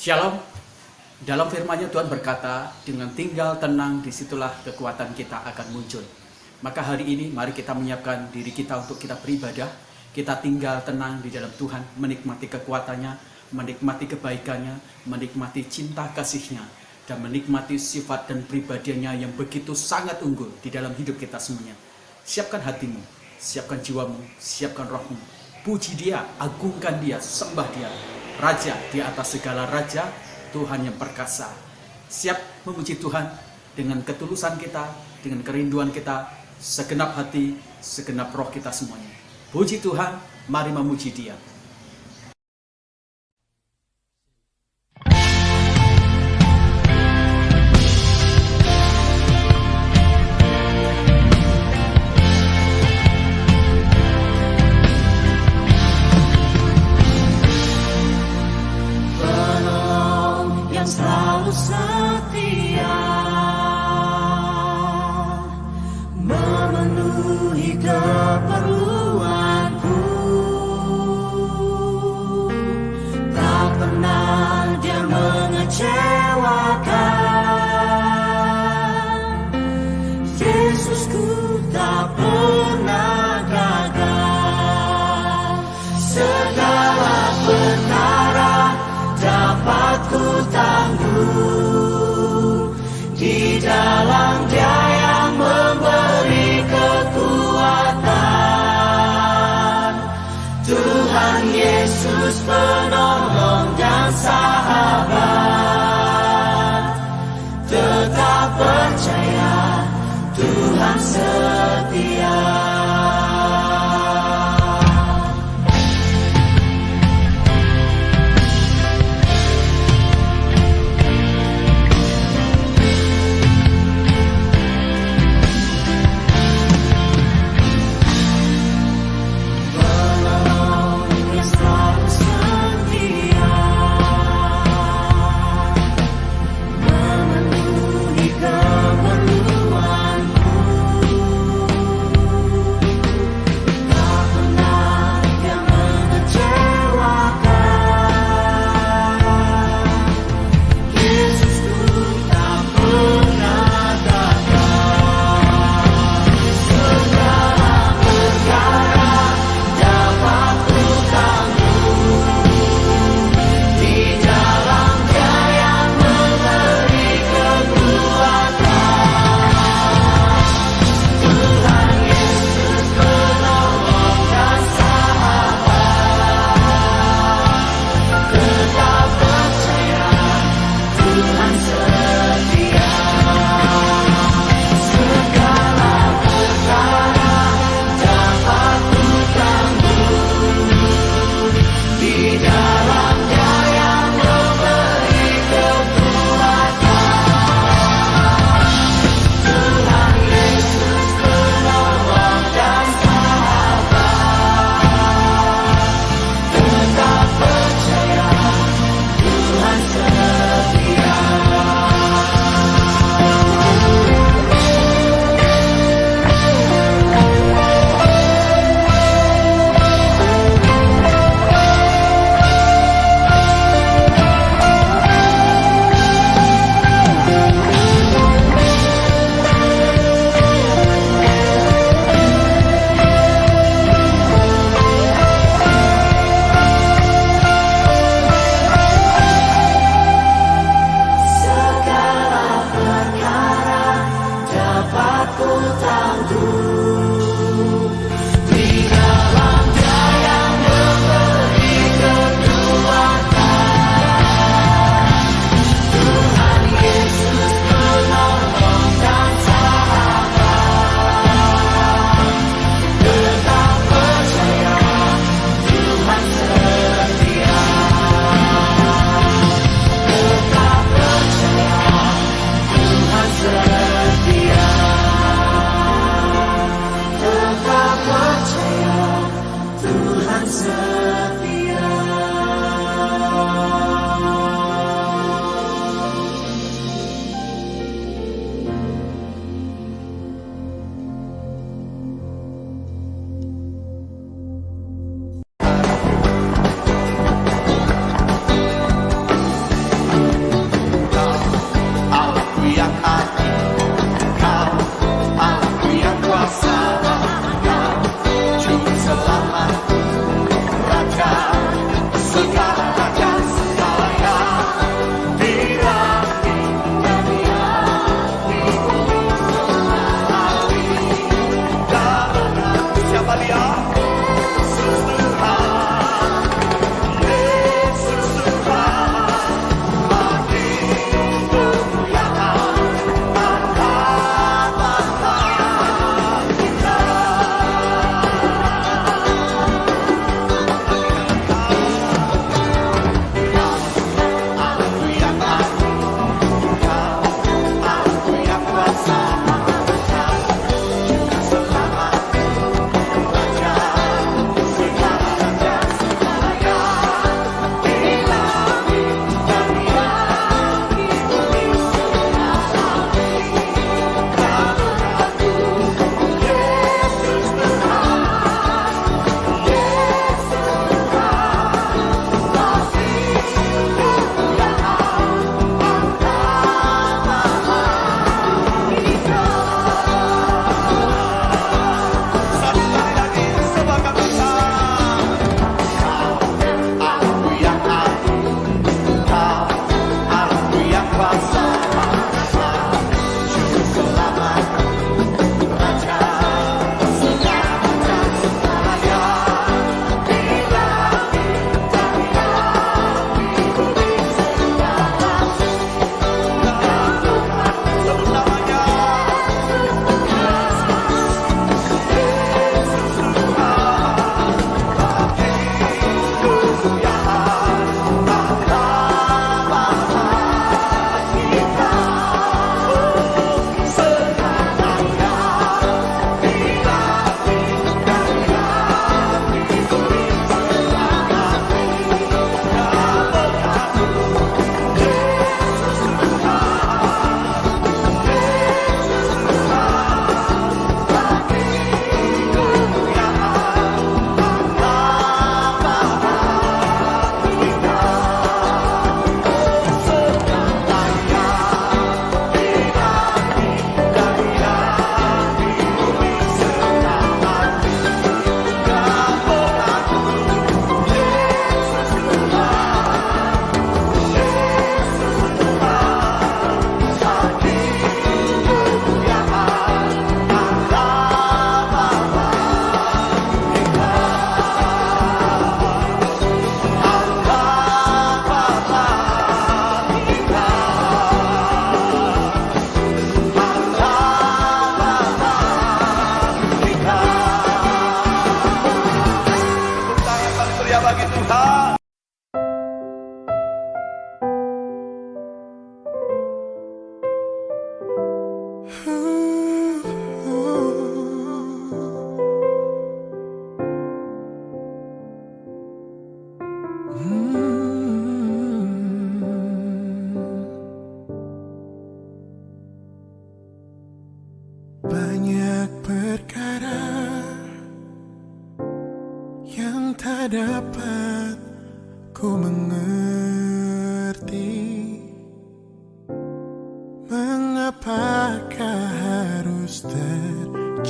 Shalom. Dalam firman-Nya Tuhan berkata, dengan tinggal tenang disitulah kekuatan kita akan muncul. Maka hari ini mari kita menyiapkan diri kita untuk kita beribadah. Kita tinggal tenang di dalam Tuhan, menikmati kekuatannya, menikmati kebaikannya, menikmati cinta kasih-Nya, dan menikmati sifat dan pribadinya yang begitu sangat unggul di dalam hidup kita semuanya. Siapkan hatimu, siapkan jiwamu, siapkan rohmu. Puji Dia, agungkan Dia, sembah Dia. Raja di atas segala raja, Tuhan yang perkasa. Siap memuji Tuhan dengan ketulusan kita, dengan kerinduan kita, segenap hati, segenap roh kita semuanya. Puji Tuhan, mari memuji Dia. Selalu setia memenuhi keperluanku, tak pernah Dia mengecewakan. Yesusku tak pernah gagal. Segala perkara dapat ku tanggung di dalam Dia yang memberi kekuatan. Tuhan Yesus penolong dan sahabat, tetap percaya Tuhan setia.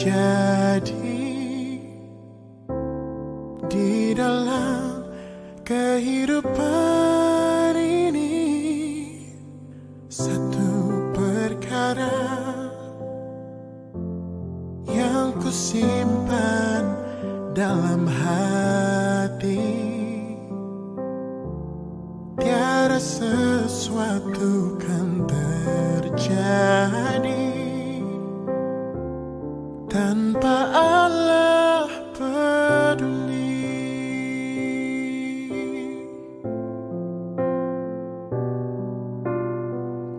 terjadi di dalam kehidupan ini. Satu perkara yang ku simpan dalam hati, tiada sesuatu kan terjadi tanpa Allah peduli.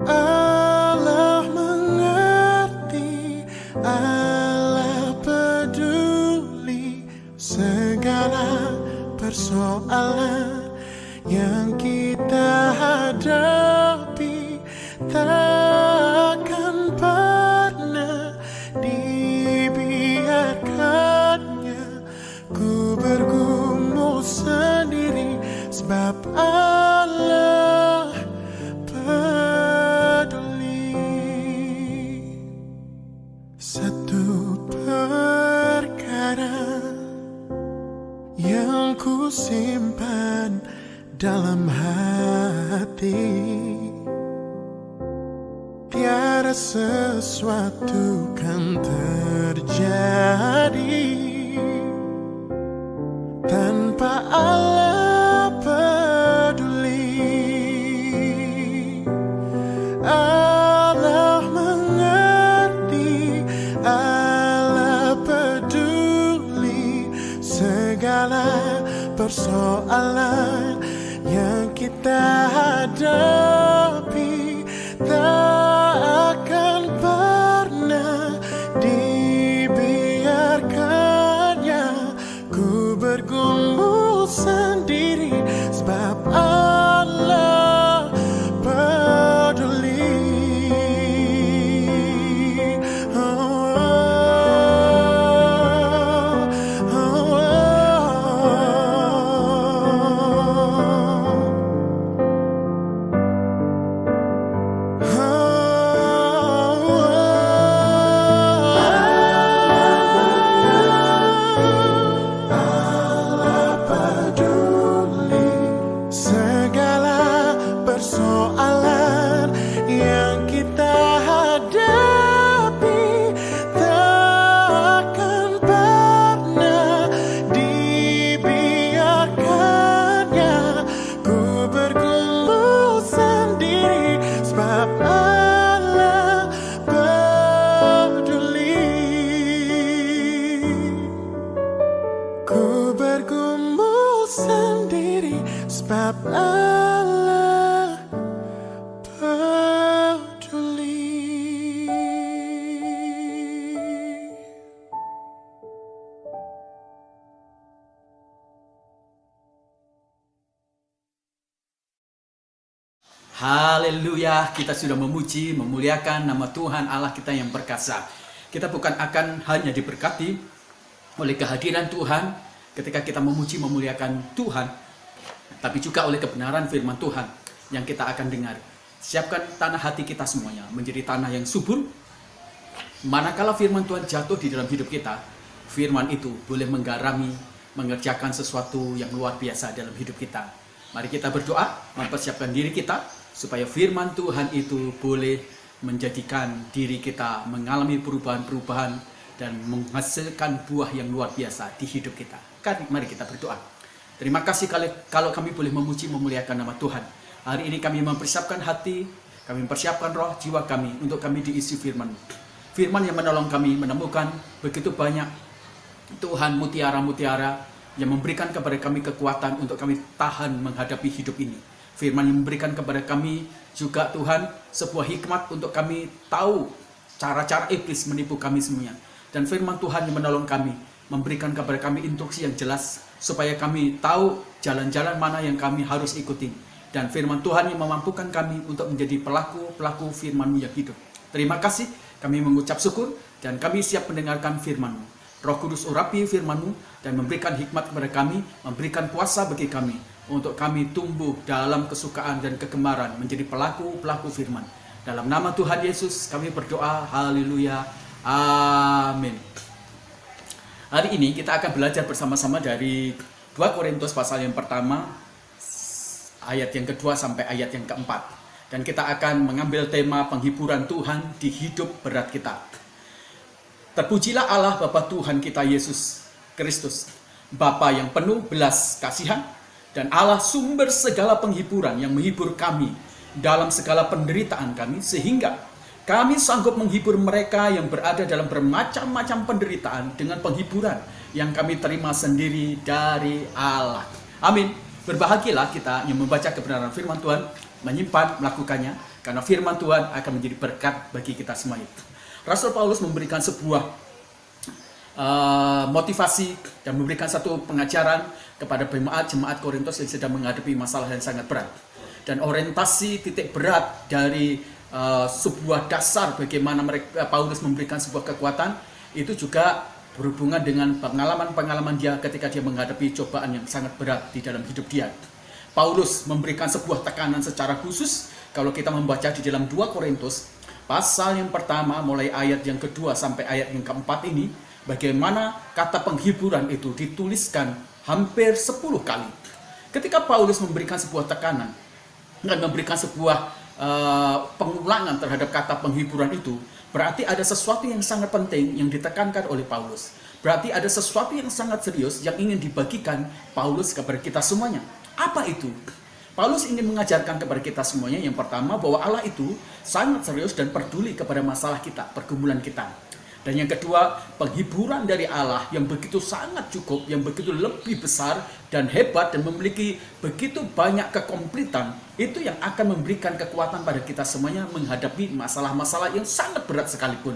Allah mengerti, Allah peduli segala persoalan yang kita hadapi. Takkan pernah dibiarkannya ku bergumul sendiri, sebab Allah peduli. Satu perkara yang ku simpan dalam hati, tiada sesuatu kan terjadi tanpa Allah peduli. Allah mengerti, Allah peduli segala persoalan yang kita hadapi. Tak akan pernah dibiarkannya ku bergumul sendiri, sebab Allah peduli. Persoalan yang kita hadapi takkan pernah dibiarkannya ku bergumul sendiri, sebab Allah peduli. Ku bergumul sendiri, sebab Allah peduli. Haleluya, kita sudah memuji, memuliakan nama Tuhan Allah kita yang perkasa. Kita bukan akan hanya diberkati oleh kehadiran Tuhan ketika kita memuji, memuliakan Tuhan, tapi juga oleh kebenaran firman Tuhan yang kita akan dengar. Siapkan tanah hati kita semuanya menjadi tanah yang subur. Manakala firman Tuhan jatuh di dalam hidup kita, firman itu boleh menggarami, mengerjakan sesuatu yang luar biasa dalam hidup kita. Mari kita berdoa, mempersiapkan diri kita supaya firman Tuhan itu boleh menjadikan diri kita mengalami perubahan-perubahan dan menghasilkan buah yang luar biasa di hidup kita. Mari kita berdoa. Terima kasih kalau kami boleh memuji, memuliakan nama Tuhan. Hari ini kami mempersiapkan hati, kami mempersiapkan roh, jiwa kami untuk kami diisi firman. Firman yang menolong kami menemukan begitu banyak Tuhan mutiara-mutiara yang memberikan kepada kami kekuatan untuk kami tahan menghadapi hidup ini. Firman yang memberikan kepada kami juga Tuhan sebuah hikmat untuk kami tahu cara-cara iblis menipu kami semuanya. Dan firman Tuhan yang menolong kami, memberikan kepada kami instruksi yang jelas supaya kami tahu jalan-jalan mana yang kami harus ikuti. Dan firman Tuhan yang memampukan kami untuk menjadi pelaku-pelaku firman-Mu yang hidup. Terima kasih, kami mengucap syukur dan kami siap mendengarkan firman-Mu. Roh Kudus urapi firman-Mu dan memberikan hikmat kepada kami, memberikan kuasa bagi kami untuk kami tumbuh dalam kesukaan dan kegemaran menjadi pelaku-pelaku firman. Dalam nama Tuhan Yesus kami berdoa, haleluya, amin. Hari ini kita akan belajar bersama-sama dari 2 Korintus pasal yang pertama, ayat yang kedua sampai ayat yang keempat. Dan kita akan mengambil tema penghiburan Tuhan di hidup berat kita. Terpujilah Allah Bapa Tuhan kita Yesus Kristus, Bapa yang penuh belas kasihan, dan Allah sumber segala penghiburan yang menghibur kami dalam segala penderitaan kami, sehingga kami sanggup menghibur mereka yang berada dalam bermacam-macam penderitaan dengan penghiburan yang kami terima sendiri dari Allah. Amin. Berbahagialah kita yang membaca kebenaran firman Tuhan, menyimpan, melakukannya, karena firman Tuhan akan menjadi berkat bagi kita semuanya. Rasul Paulus memberikan sebuah motivasi dan memberikan satu pengajaran kepada jemaat Korintus yang sedang menghadapi masalah yang sangat berat. Dan orientasi titik berat dari sebuah dasar bagaimana Paulus memberikan sebuah kekuatan itu juga berhubungan dengan pengalaman-pengalaman dia ketika dia menghadapi cobaan yang sangat berat di dalam hidup dia. Paulus memberikan sebuah tekanan secara khusus kalau kita membaca di dalam 2 Korintus pasal yang pertama mulai ayat yang kedua sampai ayat yang keempat ini, bagaimana kata penghiburan itu dituliskan hampir 10 kali. Ketika Paulus memberikan sebuah tekanan dan memberikan sebuah pengulangan terhadap kata penghiburan itu, berarti ada sesuatu yang sangat penting yang ditekankan oleh Paulus. Berarti ada sesuatu yang sangat serius yang ingin dibagikan Paulus kepada kita semuanya. Apa itu? Paulus ingin mengajarkan kepada kita semuanya yang pertama bahwa Allah itu sangat serius dan peduli kepada masalah kita, pergumulan kita. Dan yang kedua, penghiburan dari Allah yang begitu sangat cukup, yang begitu lebih besar dan hebat dan memiliki begitu banyak kekompletan, itu yang akan memberikan kekuatan pada kita semuanya menghadapi masalah-masalah yang sangat berat sekalipun.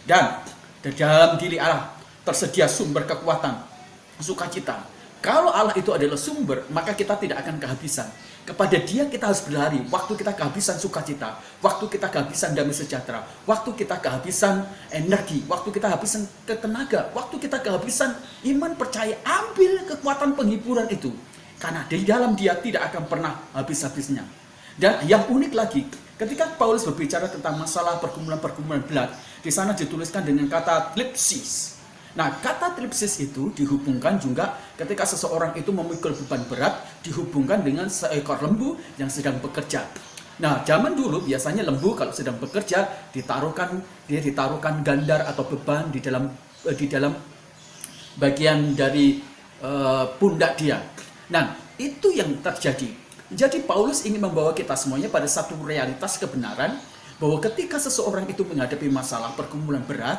Dan di dalam diri Allah tersedia sumber kekuatan, sukacita. Kalau Allah itu adalah sumber, maka kita tidak akan kehabisan. Kepada Dia kita harus berlari. Waktu kita kehabisan sukacita, waktu kita kehabisan damai sejahtera, waktu kita kehabisan energi, waktu kita kehabisan tenaga, waktu kita kehabisan iman percaya, ambil kekuatan penghiburan itu. Karena di dalam Dia tidak akan pernah habis-habisnya. Dan yang unik lagi, ketika Paulus berbicara tentang masalah pergumulan-pergumulan berat, di sana dituliskan dengan kata thlipsis. Nah, kata thlipsis itu dihubungkan juga ketika seseorang itu memikul beban berat, dihubungkan dengan seekor lembu yang sedang bekerja. Nah, zaman dulu biasanya lembu kalau sedang bekerja ditaruhkan gandar atau beban di dalam bagian dari pundak dia. Nah, itu yang terjadi. Jadi Paulus ingin membawa kita semuanya pada satu realitas kebenaran bahwa ketika seseorang itu menghadapi masalah pergumulan berat,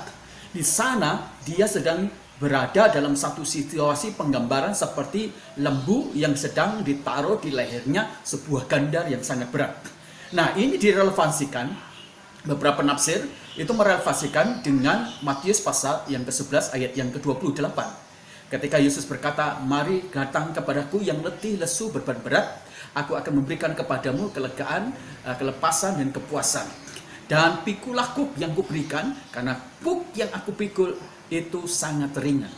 di sana dia sedang berada dalam satu situasi penggambaran seperti lembu yang sedang ditaruh di lehernya sebuah gandar yang sangat berat. Nah, ini direlevansikan, beberapa penafsir itu merelevansikan dengan Matius pasal yang ke-11 ayat yang ke-28. Ketika Yesus berkata, "Mari datang kepadaku yang letih, lesu, beban berat, aku akan memberikan kepadamu kelegaan, kelepasan dan kepuasan. Dan pikulah kuk yang kuberikan, karena kuk yang aku pikul itu sangat ringan."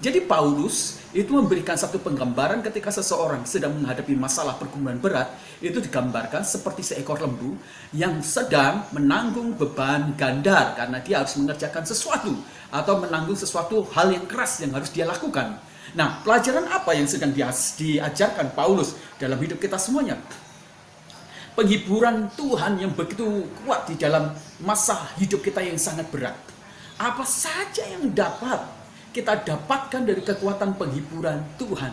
Jadi Paulus itu memberikan satu penggambaran ketika seseorang sedang menghadapi masalah pergumulan berat, itu digambarkan seperti seekor lembu yang sedang menanggung beban gandar karena dia harus mengerjakan sesuatu atau menanggung sesuatu hal yang keras yang harus dia lakukan. Nah, pelajaran apa yang sedang diajarkan Paulus dalam hidup kita semuanya? Penghiburan Tuhan yang begitu kuat di dalam masa hidup kita yang sangat berat. Apa saja yang dapat kita dapatkan dari kekuatan penghiburan Tuhan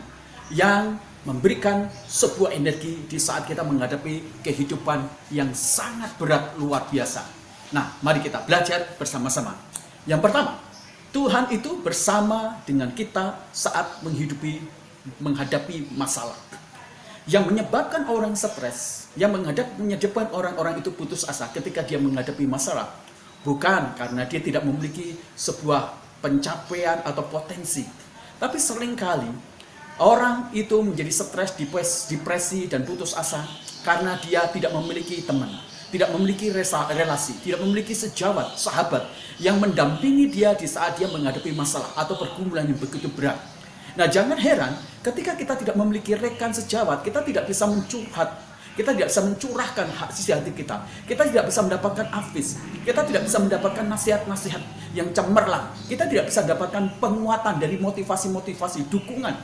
yang memberikan sebuah energi di saat kita menghadapi kehidupan yang sangat berat luar biasa. Nah, mari kita belajar bersama-sama. Yang pertama, Tuhan itu bersama dengan kita saat menghadapi masalah. Yang menyebabkan orang stres, yang menyebabkan orang-orang itu putus asa ketika dia menghadapi masalah, bukan karena dia tidak memiliki sebuah pencapaian atau potensi, tapi seringkali orang itu menjadi stres, depresi, dan putus asa karena dia tidak memiliki teman, tidak memiliki relasi, tidak memiliki sejawat, sahabat yang mendampingi dia di saat dia menghadapi masalah atau pergumulan yang begitu berat. Nah, jangan heran ketika kita tidak memiliki rekan sejawat, kita tidak bisa mencurhat, Kita tidak bisa mencurahkan hak sisi hati kita. Kita tidak bisa mendapatkan afis. Kita tidak bisa mendapatkan nasihat-nasihat yang cemerlang. Kita tidak bisa mendapatkan penguatan dari motivasi-motivasi, dukungan.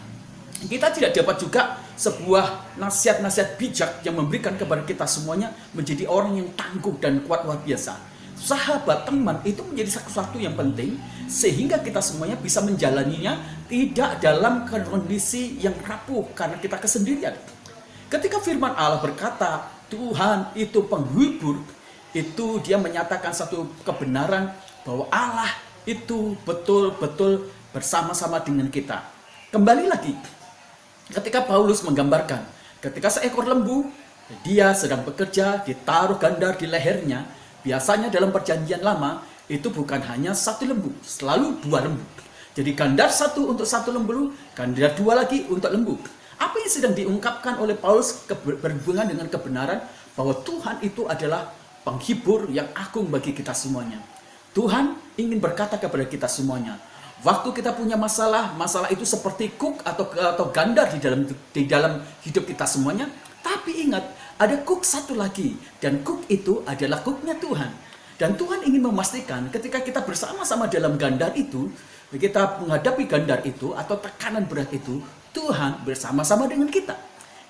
Kita tidak dapat juga sebuah nasihat-nasihat bijak yang memberikan kepada kita semuanya menjadi orang yang tangguh dan kuat luar biasa. Sahabat, teman itu menjadi sesuatu yang penting sehingga kita semuanya bisa menjalaninya tidak dalam kondisi yang rapuh karena kita kesendirian. Ketika firman Allah berkata Tuhan itu penghibur, itu dia menyatakan satu kebenaran bahwa Allah itu betul-betul bersama-sama dengan kita. Kembali lagi, ketika Paulus menggambarkan, ketika seekor lembu, dia sedang bekerja, ditaruh gandar di lehernya. Biasanya dalam perjanjian lama, itu bukan hanya satu lembu, selalu dua lembu. Jadi gandar satu untuk satu lembu, gandar dua lagi untuk lembu. Apa yang sedang diungkapkan oleh Paulus berhubungan dengan kebenaran bahwa Tuhan itu adalah penghibur yang agung bagi kita semuanya. Tuhan ingin berkata kepada kita semuanya, waktu kita punya masalah, masalah itu seperti kuk atau gandar di dalam hidup kita semuanya. Tapi ingat, ada kuk satu lagi, dan kuk itu adalah kuknya Tuhan. Dan Tuhan ingin memastikan ketika kita bersama-sama dalam gandar itu, kita menghadapi gandar itu atau tekanan berat itu, Tuhan bersama-sama dengan kita.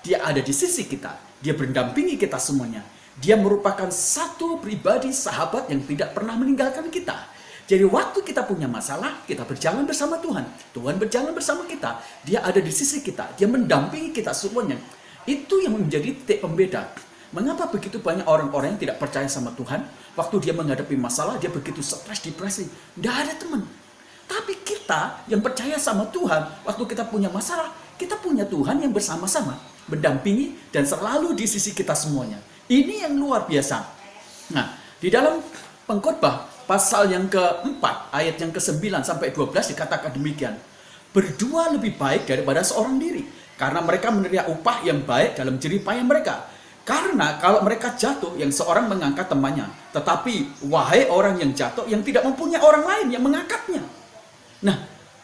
Dia ada di sisi kita, dia mendampingi kita semuanya. Dia merupakan satu pribadi sahabat yang tidak pernah meninggalkan kita. Jadi waktu kita punya masalah, kita berjalan bersama Tuhan. Tuhan berjalan bersama kita. Dia ada di sisi kita. Dia mendampingi kita semuanya. Itu yang menjadi titik pembeda. Mengapa begitu banyak orang-orang yang tidak percaya sama Tuhan? Waktu dia menghadapi masalah, dia begitu stres, depresi. Tidak ada teman. Tapi kita yang percaya sama Tuhan, waktu kita punya masalah, kita punya Tuhan yang bersama-sama, mendampingi dan selalu di sisi kita semuanya. Ini yang luar biasa. Nah, di dalam Pengkhotbah pasal yang keempat, ayat yang ke-9 sampai 12 dikatakan demikian. Berdua lebih baik daripada seorang diri, karena mereka menerima upah yang baik dalam jerih payah mereka. Karena kalau mereka jatuh, yang seorang mengangkat temannya. Tetapi, wahai orang yang jatuh, yang tidak mempunyai orang lain yang mengangkatnya. Nah,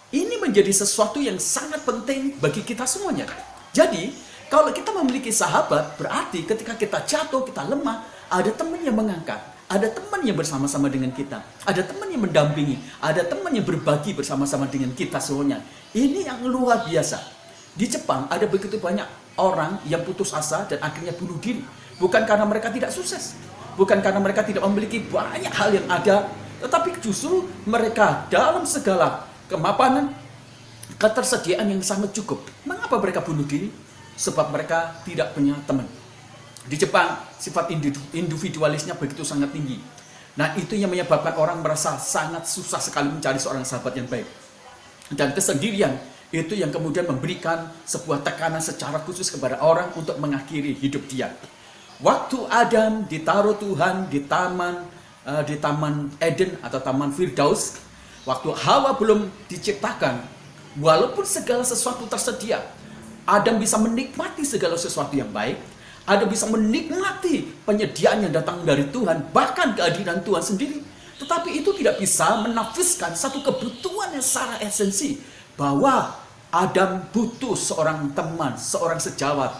ini menjadi sesuatu yang sangat penting bagi kita semuanya. Jadi, kalau kita memiliki sahabat, berarti ketika kita jatuh, kita lemah, ada teman yang mengangkat. Ada teman yang bersama-sama dengan kita. Ada teman yang mendampingi. Ada teman yang berbagi bersama-sama dengan kita semuanya. Ini yang luar biasa. Di Jepang ada begitu banyak orang yang putus asa dan akhirnya bunuh diri. Bukan karena mereka tidak sukses. Bukan karena mereka tidak memiliki banyak hal yang ada. Tetapi justru mereka dalam segala kemapanan, ketersediaan yang sangat cukup. Mengapa mereka bunuh diri? Sebab mereka tidak punya teman. Di Jepang, sifat individualisnya begitu sangat tinggi. Nah, itu yang menyebabkan orang merasa sangat susah sekali mencari seorang sahabat yang baik. Dan kesendirian itu yang kemudian memberikan sebuah tekanan secara khusus kepada orang untuk mengakhiri hidup dia. Waktu Adam ditaruh Tuhan di taman Eden atau taman Firdaus, waktu Hawa belum diciptakan, walaupun segala sesuatu tersedia, Adam bisa menikmati segala sesuatu yang baik. Adam bisa menikmati penyediaan yang datang dari Tuhan, bahkan kehadiran Tuhan sendiri. Tetapi itu tidak bisa menafiskan satu kebutuhan yang secara esensi, bahwa Adam butuh seorang teman, seorang sejawat,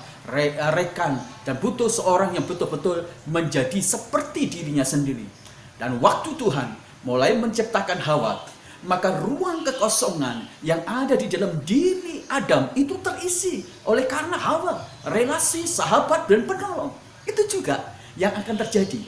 rekan, dan butuh seorang yang betul-betul menjadi seperti dirinya sendiri. Dan waktu Tuhan mulai menciptakan Hawa, maka ruang kekosongan yang ada di dalam diri Adam itu terisi oleh karena Hawa, relasi, sahabat, dan penolong. Itu juga yang akan terjadi.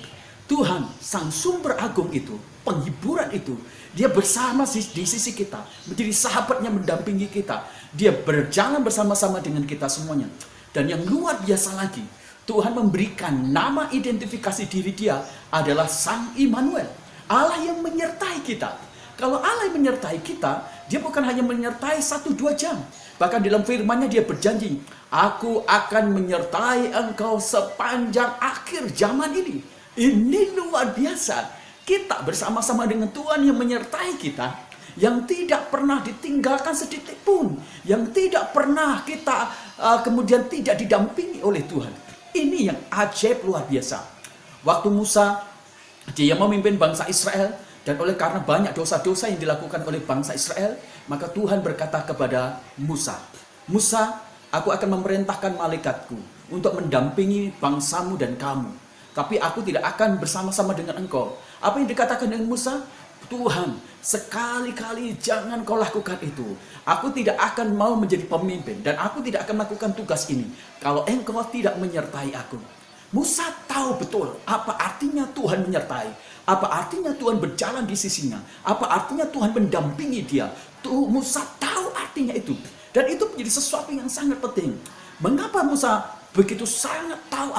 Tuhan, sang sumber agung itu, penghiburan itu, dia bersama di sisi kita, menjadi sahabat yang mendampingi kita. Dia berjalan bersama-sama dengan kita semuanya. Dan yang luar biasa lagi, Tuhan memberikan nama identifikasi diri dia adalah Sang Immanuel, Allah yang menyertai kita. Kalau Allah yang menyertai kita, dia bukan hanya menyertai 1-2 jam. Bahkan dalam firman-Nya dia berjanji, aku akan menyertai engkau sepanjang akhir zaman ini. Ini luar biasa. Kita bersama-sama dengan Tuhan yang menyertai kita, yang tidak pernah ditinggalkan sedetik pun, yang tidak pernah kita kemudian tidak didampingi oleh Tuhan. Ini yang ajaib luar biasa. Waktu Musa, dia memimpin bangsa Israel, dan oleh karena banyak dosa-dosa yang dilakukan oleh bangsa Israel, maka Tuhan berkata kepada Musa, Musa, aku akan memerintahkan malaikatku untuk mendampingi bangsamu dan kamu. Tapi aku tidak akan bersama-sama dengan engkau. Apa yang dikatakan dengan Musa? Tuhan, sekali-kali jangan kau lakukan itu. Aku tidak akan mau menjadi pemimpin dan aku tidak akan melakukan tugas ini kalau engkau tidak menyertai aku. Musa tahu betul apa artinya Tuhan menyertai, apa artinya Tuhan berjalan di sisinya, apa artinya Tuhan mendampingi dia. Musa tahu artinya itu, dan itu menjadi sesuatu yang sangat penting. Mengapa Musa begitu sangat tahu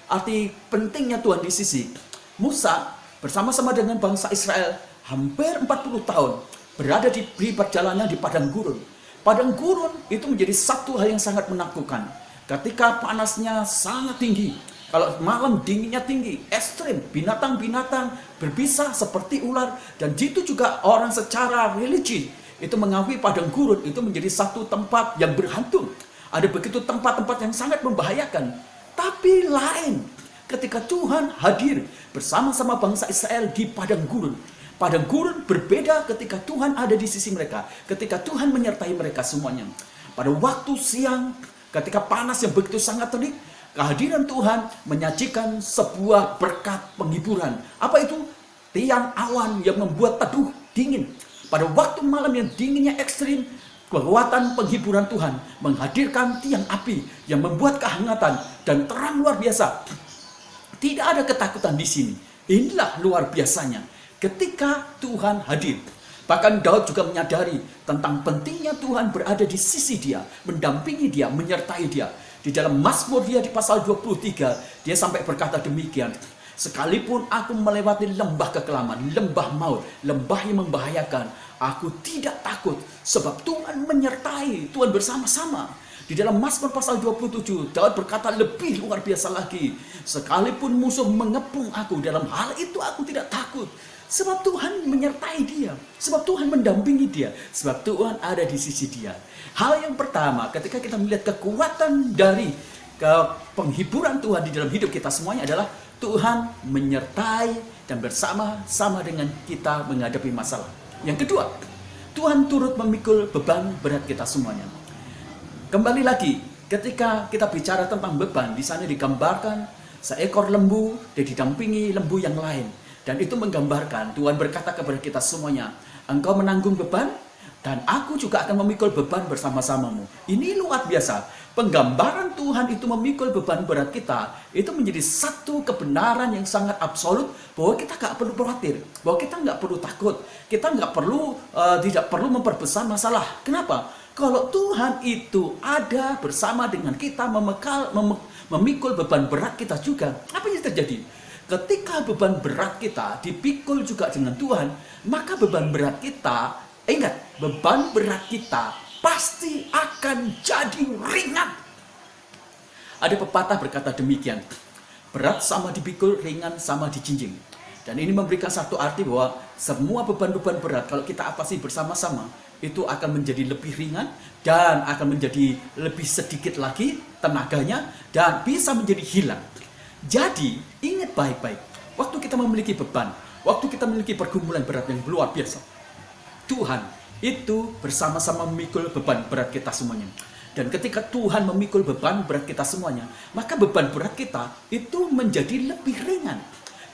arti pentingnya Tuhan di sisi? Musa bersama-sama dengan bangsa Israel hampir 40 tahun berada di perjalanan di padang gurun. Padang gurun itu menjadi satu hal yang sangat menakutkan. Ketika panasnya sangat tinggi, kalau malam dinginnya tinggi, ekstrim, binatang-binatang berbisa seperti ular, dan itu juga orang secara religi itu mengakui padang gurun itu menjadi satu tempat yang berhantu. Ada begitu tempat-tempat yang sangat membahayakan. Tapi lain ketika Tuhan hadir bersama-sama bangsa Israel di padang gurun. Padang gurun berbeda ketika Tuhan ada di sisi mereka, ketika Tuhan menyertai mereka semuanya. Pada waktu siang, ketika panas yang begitu sangat terik, kehadiran Tuhan menyajikan sebuah berkat penghiburan. Apa itu? Tiang awan yang membuat teduh dingin. Pada waktu malam yang dinginnya ekstrim, kekuatan penghiburan Tuhan menghadirkan tiang api yang membuat kehangatan dan terang luar biasa. Tidak ada ketakutan di sini. Inilah luar biasanya ketika Tuhan hadir. Bahkan Daud juga menyadari tentang pentingnya Tuhan berada di sisi dia, mendampingi dia, menyertai dia. Di dalam Mazmur dia di pasal 23, dia sampai berkata demikian. Sekalipun aku melewati lembah kekelaman, lembah maut, lembah yang membahayakan, aku tidak takut sebab Tuhan menyertai, Tuhan bersama-sama. Di dalam Mazmur pasal 27, Daud berkata lebih luar biasa lagi. Sekalipun musuh mengepung aku, dalam hal itu aku tidak takut. Sebab Tuhan menyertai dia. Sebab Tuhan mendampingi dia. Sebab Tuhan ada di sisi dia. Hal yang pertama, ketika kita melihat kekuatan dari penghiburan Tuhan di dalam hidup kita semuanya adalah Tuhan menyertai dan bersama-sama dengan kita menghadapi masalah. Yang kedua, Tuhan turut memikul beban berat kita semuanya. Kembali lagi, ketika kita bicara tentang beban, di sana digambarkan seekor lembu dan didampingi lembu yang lain. Dan itu menggambarkan, Tuhan berkata kepada kita semuanya, engkau menanggung beban, dan aku juga akan memikul beban bersama-samamu. Ini luar biasa. Penggambaran Tuhan itu memikul beban berat kita, itu menjadi satu kebenaran yang sangat absolut, bahwa kita gak perlu khawatir, bahwa kita gak perlu takut, kita tidak perlu memperbesar masalah. Kenapa? Kalau Tuhan itu ada bersama dengan kita, memikul beban berat kita juga, apa yang terjadi? Ketika beban berat kita dipikul juga dengan Tuhan, maka beban berat kita, ingat, beban berat kita pasti akan jadi ringan. Ada pepatah berkata demikian, berat sama dipikul, ringan sama dijinjing. Dan ini memberikan satu arti bahwa semua beban-beban berat kalau kita atasi bersama-sama itu akan menjadi lebih ringan dan akan menjadi lebih sedikit lagi tenaganya dan bisa menjadi hilang. Jadi ingat baik-baik, waktu kita memiliki beban, waktu kita memiliki pergumulan berat yang luar biasa, Tuhan itu bersama-sama memikul beban berat kita semuanya. Dan ketika Tuhan memikul beban berat kita semuanya, maka beban berat kita itu menjadi lebih ringan.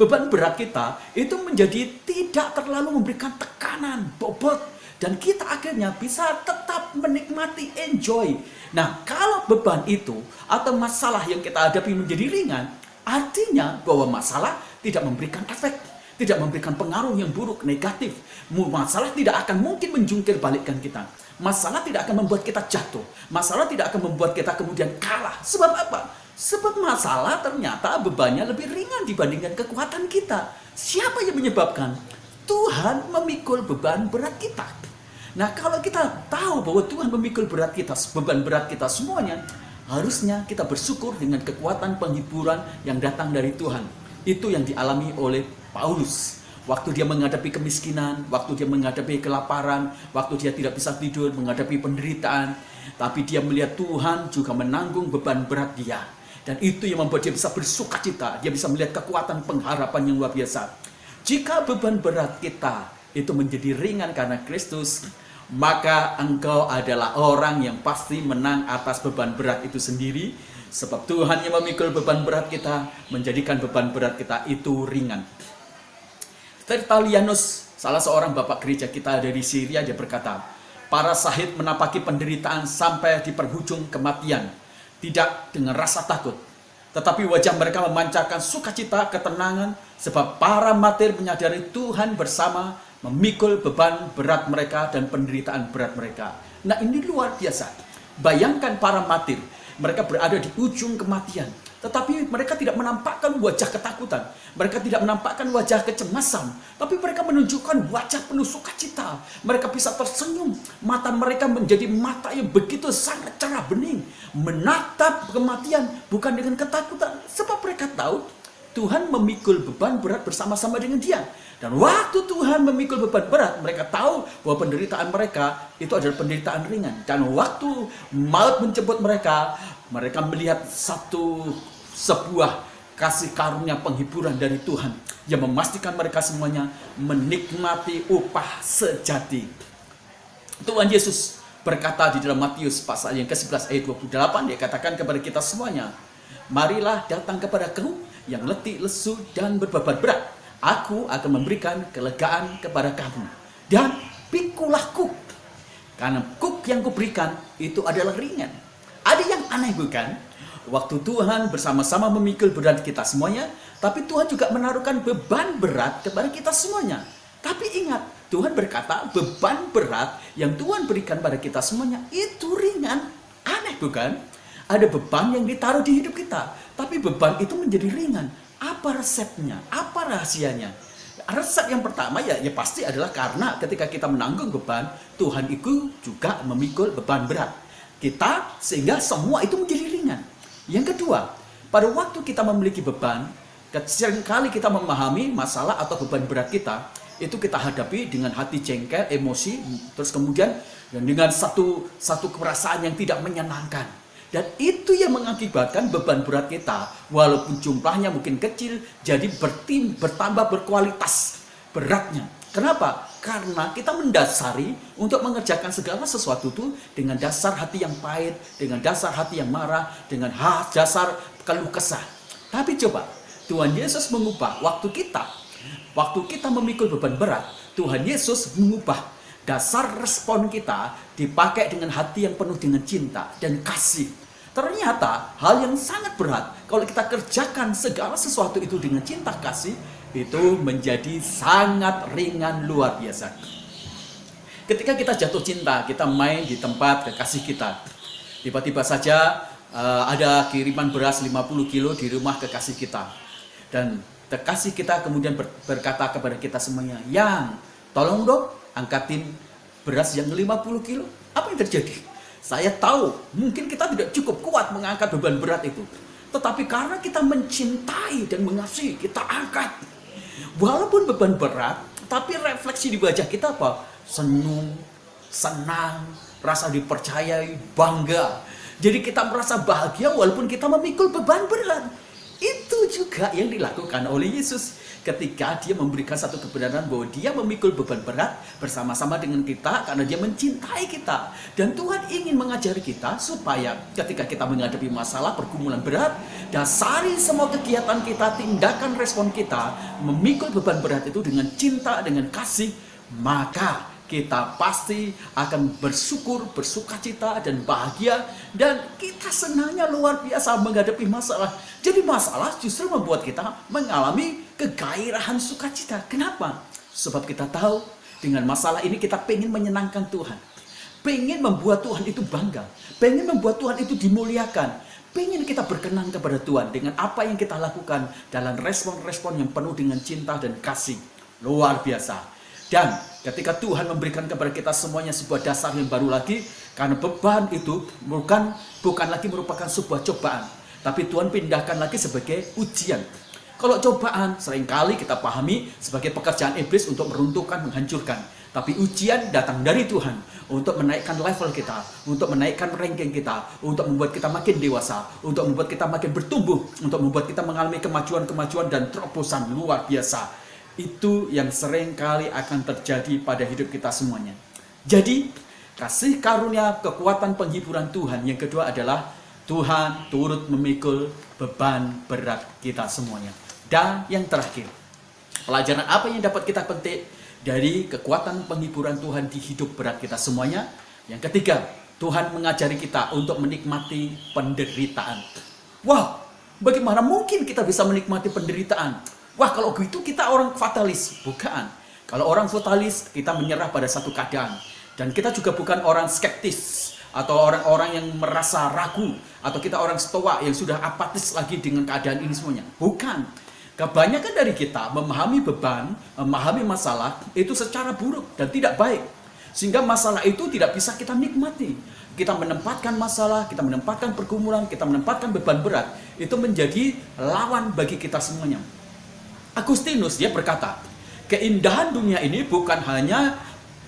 Beban berat kita itu menjadi tidak terlalu memberikan tekanan, bobot, dan kita akhirnya bisa tetap menikmati, enjoy. Nah, kalau beban itu atau masalah yang kita hadapi menjadi ringan, artinya bahwa masalah tidak memberikan efek, tidak memberikan pengaruh yang buruk, negatif. Masalah tidak akan mungkin menjungkir balikkan kita. Masalah tidak akan membuat kita jatuh. Masalah tidak akan membuat kita kemudian kalah. Sebab apa? Sebab masalah ternyata bebannya lebih ringan dibandingkan kekuatan kita. Siapa yang menyebabkan? Tuhan memikul beban berat kita. Nah, kalau kita tahu bahwa Tuhan memikul beban berat kita semuanya, harusnya kita bersyukur dengan kekuatan penghiburan yang datang dari Tuhan. Itu yang dialami oleh Paulus. Waktu dia menghadapi kemiskinan, waktu dia menghadapi kelaparan, waktu dia tidak bisa tidur, menghadapi penderitaan, tapi dia melihat Tuhan juga menanggung beban berat dia. Dan itu yang membuat dia bisa bersukacita, dia bisa melihat kekuatan pengharapan yang luar biasa. Jika beban berat kita itu menjadi ringan karena Kristus, maka engkau adalah orang yang pasti menang atas beban berat itu sendiri. Sebab Tuhan yang memikul beban berat kita, menjadikan beban berat kita itu ringan. Tertullianus, salah seorang bapak gereja kita dari Syria, dia berkata, para syahid menapaki penderitaan sampai di penghujung kematian, tidak dengan rasa takut, tetapi wajah mereka memancarkan sukacita, ketenangan, sebab para martir menyadari Tuhan bersama memikul beban berat mereka dan penderitaan berat mereka. Nah, ini luar biasa. Bayangkan para martir, mereka berada di ujung kematian, tetapi mereka tidak menampakkan wajah ketakutan, mereka tidak menampakkan wajah kecemasan, tapi mereka menunjukkan wajah penuh sukacita. Mereka bisa tersenyum, mata mereka menjadi mata yang begitu sangat cerah bening, menatap kematian bukan dengan ketakutan, sebab mereka tahu Tuhan memikul beban berat bersama-sama dengan dia. Dan waktu Tuhan memikul beban berat, mereka tahu bahwa penderitaan mereka itu adalah penderitaan ringan. Dan waktu maut menjemput mereka, mereka melihat sebuah kasih karunia penghiburan dari Tuhan yang memastikan mereka semuanya menikmati upah sejati. Tuhan Yesus berkata di dalam Matius pasal yang ke-11 ayat 28, dia katakan kepada kita semuanya, marilah datang kepadaku yang letih, lesu, dan berbeban berat. Aku akan memberikan kelegaan kepada kamu. Dan pikulah kuk. Karena kuk yang kuberikan itu adalah ringan. Ada yang aneh bukan? Waktu Tuhan bersama-sama memikul berat kita semuanya, tapi Tuhan juga menaruhkan beban berat kepada kita semuanya. Tapi ingat, Tuhan berkata beban berat yang Tuhan berikan pada kita semuanya itu ringan. Aneh bukan? Ada beban yang ditaruh di hidup kita, tapi beban itu menjadi ringan. Apa resepnya? Apa rahasianya? Resep yang pertama ya pasti adalah karena ketika kita menanggung beban, Tuhan itu juga memikul beban berat kita sehingga semua itu menjadi ringan. Yang kedua, pada waktu kita memiliki beban, seringkali kita memahami masalah atau beban berat kita, itu kita hadapi dengan hati jengkel, emosi, terus kemudian dengan satu perasaan yang tidak menyenangkan. Dan itu yang mengakibatkan beban berat kita, walaupun jumlahnya mungkin kecil, jadi bertambah berkualitas beratnya. Kenapa? Karena kita mendasari untuk mengerjakan segala sesuatu itu dengan dasar hati yang pahit, dengan dasar hati yang marah, dengan dasar keluh kesah. Tapi coba, Tuhan Yesus mengubah waktu kita memikul beban berat, Tuhan Yesus mengubah dasar respon kita dipakai dengan hati yang penuh dengan cinta dan kasih. Ternyata hal yang sangat berat, kalau kita kerjakan segala sesuatu itu dengan cinta kasih, itu menjadi sangat ringan luar biasa. Ketika kita jatuh cinta, kita main di tempat kekasih kita. Tiba-tiba saja ada kiriman beras 50 kilo di rumah kekasih kita. Dan kekasih kita kemudian berkata kepada kita semuanya, "Yang, tolong dong angkatin beras yang 50 kilo." Apa yang terjadi? Saya tahu mungkin kita tidak cukup kuat mengangkat beban berat itu. Tetapi karena kita mencintai dan mengasihi, kita angkat. Walaupun beban berat, tapi refleksi di wajah kita apa? Senyum, senang, rasa dipercayai, bangga. Jadi kita merasa bahagia walaupun kita memikul beban berat. Itu juga yang dilakukan oleh Yesus ketika dia memberikan satu kebenaran bahwa dia memikul beban berat bersama-sama dengan kita karena dia mencintai kita. Dan Tuhan ingin mengajari kita supaya ketika kita menghadapi masalah pergumulan berat, dasari semua kegiatan kita, tindakan respon kita memikul beban berat itu dengan cinta, dengan kasih, maka kita pasti akan bersyukur, bersukacita, dan bahagia. Dan kita senangnya luar biasa menghadapi masalah. Jadi masalah justru membuat kita mengalami kegairahan sukacita. Kenapa? Sebab kita tahu dengan masalah ini kita pengen menyenangkan Tuhan. Pengen membuat Tuhan itu bangga. Pengen membuat Tuhan itu dimuliakan. Pengen kita berkenan kepada Tuhan dengan apa yang kita lakukan dalam respon-respon yang penuh dengan cinta dan kasih. Luar biasa. Dan ketika Tuhan memberikan kepada kita semuanya sebuah dasar yang baru lagi, karena beban itu bukan lagi merupakan sebuah cobaan, tapi Tuhan pindahkan lagi sebagai ujian. Kalau cobaan seringkali kita pahami sebagai pekerjaan iblis untuk meruntuhkan, menghancurkan. Tapi ujian datang dari Tuhan untuk menaikkan level kita, untuk menaikkan ranking kita, untuk membuat kita makin dewasa, untuk membuat kita makin bertumbuh, untuk membuat kita mengalami kemajuan-kemajuan dan terobosan luar biasa. Itu yang sering kali akan terjadi pada hidup kita semuanya. Jadi, kasih karunia kekuatan penghiburan Tuhan yang kedua adalah Tuhan turut memikul beban berat kita semuanya. Dan yang terakhir, pelajaran apa yang dapat kita petik dari kekuatan penghiburan Tuhan di hidup berat kita semuanya? Yang ketiga, Tuhan mengajari kita untuk menikmati penderitaan. Wah, bagaimana mungkin kita bisa menikmati penderitaan? Wah, kalau gitu kita orang fatalis. Bukan. Kalau orang fatalis, kita menyerah pada satu keadaan. Dan kita juga bukan orang skeptis atau orang-orang yang merasa ragu, atau kita orang stoa yang sudah apatis lagi dengan keadaan ini semuanya. Bukan. Kebanyakan dari kita memahami beban, memahami masalah itu secara buruk dan tidak baik. Sehingga masalah itu tidak bisa kita nikmati. Kita menempatkan masalah, kita menempatkan pergumulan, kita menempatkan beban berat, itu menjadi lawan bagi kita semuanya. Agustinus dia berkata, keindahan dunia ini bukan hanya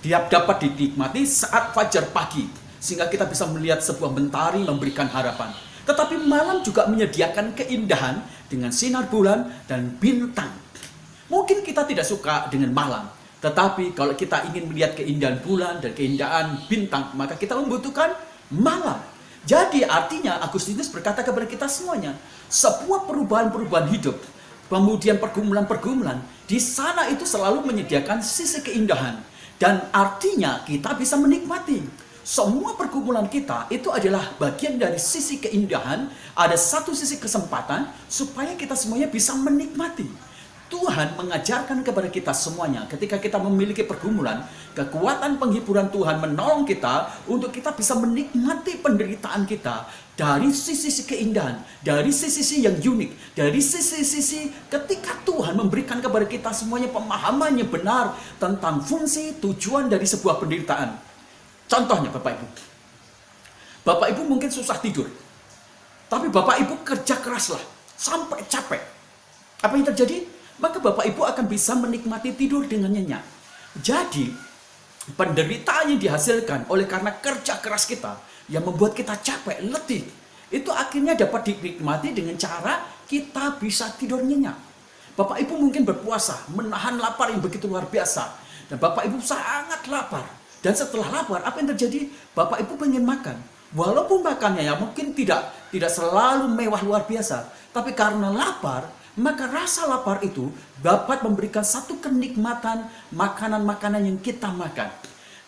dapat dinikmati saat fajar pagi, sehingga kita bisa melihat sebuah mentari memberikan harapan. Tetapi malam juga menyediakan keindahan dengan sinar bulan dan bintang. Mungkin kita tidak suka dengan malam, tetapi kalau kita ingin melihat keindahan bulan dan keindahan bintang, maka kita membutuhkan malam. Jadi artinya Agustinus berkata kepada kita semuanya, sebuah perubahan-perubahan hidup, kemudian pergumulan-pergumulan, di sana itu selalu menyediakan sisi keindahan. Dan artinya kita bisa menikmati. Semua pergumulan kita itu adalah bagian dari sisi keindahan. Ada satu sisi kesempatan supaya kita semuanya bisa menikmati. Tuhan mengajarkan kepada kita semuanya ketika kita memiliki pergumulan, kekuatan penghiburan Tuhan menolong kita untuk kita bisa menikmati penderitaan kita dari sisi-sisi keindahan, dari sisi-sisi yang unik, dari sisi-sisi ketika Tuhan memberikan kepada kita semuanya pemahaman yang benar tentang fungsi tujuan dari sebuah penderitaan. Contohnya Bapak Ibu. Bapak Ibu mungkin susah tidur, tapi Bapak Ibu kerja keraslah sampai capek. Apa yang terjadi? Maka Bapak Ibu akan bisa menikmati tidur dengan nyenyak. Jadi, penderitaan yang dihasilkan oleh karena kerja keras kita, yang membuat kita capek, letih, itu akhirnya dapat dinikmati dengan cara kita bisa tidur nyenyak. Bapak Ibu mungkin berpuasa, menahan lapar yang begitu luar biasa. Dan Bapak Ibu sangat lapar. Dan setelah lapar, apa yang terjadi? Bapak Ibu pengen makan. Walaupun makannya ya mungkin tidak selalu mewah luar biasa. Tapi karena lapar, maka rasa lapar itu dapat memberikan satu kenikmatan makanan-makanan yang kita makan.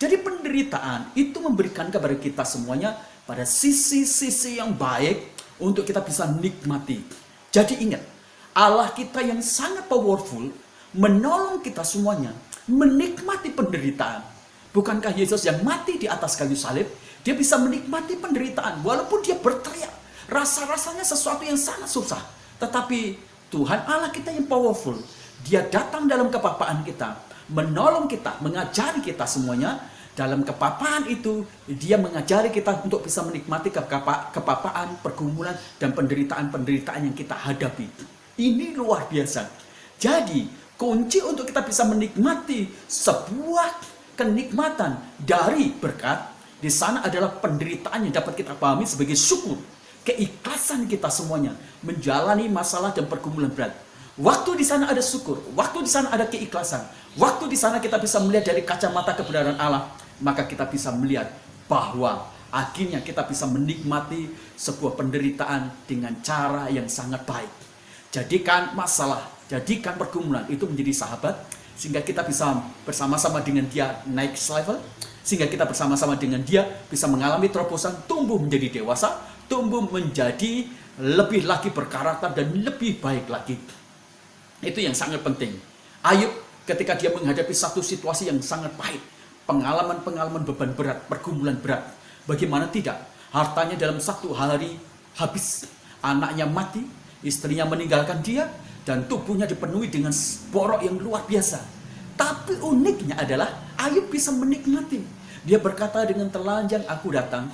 Jadi penderitaan itu memberikan kepada kita semuanya pada sisi-sisi yang baik untuk kita bisa nikmati. Jadi ingat, Allah kita yang sangat powerful menolong kita semuanya menikmati penderitaan. Bukankah Yesus yang mati di atas kayu salib, dia bisa menikmati penderitaan walaupun dia berteriak. Rasa-rasanya sesuatu yang sangat susah. Tetapi Tuhan Allah kita yang powerful, dia datang dalam kepapaan kita, menolong kita, mengajari kita semuanya. Dalam kepapaan itu, dia mengajari kita untuk bisa menikmati kepapaan, pergumulan, dan penderitaan-penderitaan yang kita hadapi. Ini luar biasa. Jadi, kunci untuk kita bisa menikmati sebuah kenikmatan dari berkat, di sana adalah penderitaan yang dapat kita pahami sebagai syukur. Keikhlasan kita semuanya menjalani masalah dan pergumulan berat. Waktu di sana ada syukur, waktu di sana ada keikhlasan, waktu di sana kita bisa melihat dari kacamata kebenaran Allah, maka kita bisa melihat bahwa akhirnya kita bisa menikmati sebuah penderitaan dengan cara yang sangat baik. Jadikan masalah, jadikan pergumulan itu menjadi sahabat, sehingga kita bisa bersama-sama dengan dia naik level, sehingga kita bersama-sama dengan dia bisa mengalami terobosan, tumbuh menjadi dewasa, tumbuh menjadi lebih lagi berkarakter dan lebih baik lagi. Itu yang sangat penting. Ayub ketika dia menghadapi satu situasi yang sangat pahit, pengalaman-pengalaman beban berat, pergumulan berat, bagaimana tidak? Hartanya dalam satu hari habis, anaknya mati, istrinya meninggalkan dia, dan tubuhnya dipenuhi dengan borok yang luar biasa. Tapi uniknya adalah Ayub bisa menikmati. Dia berkata, dengan telanjang aku datang,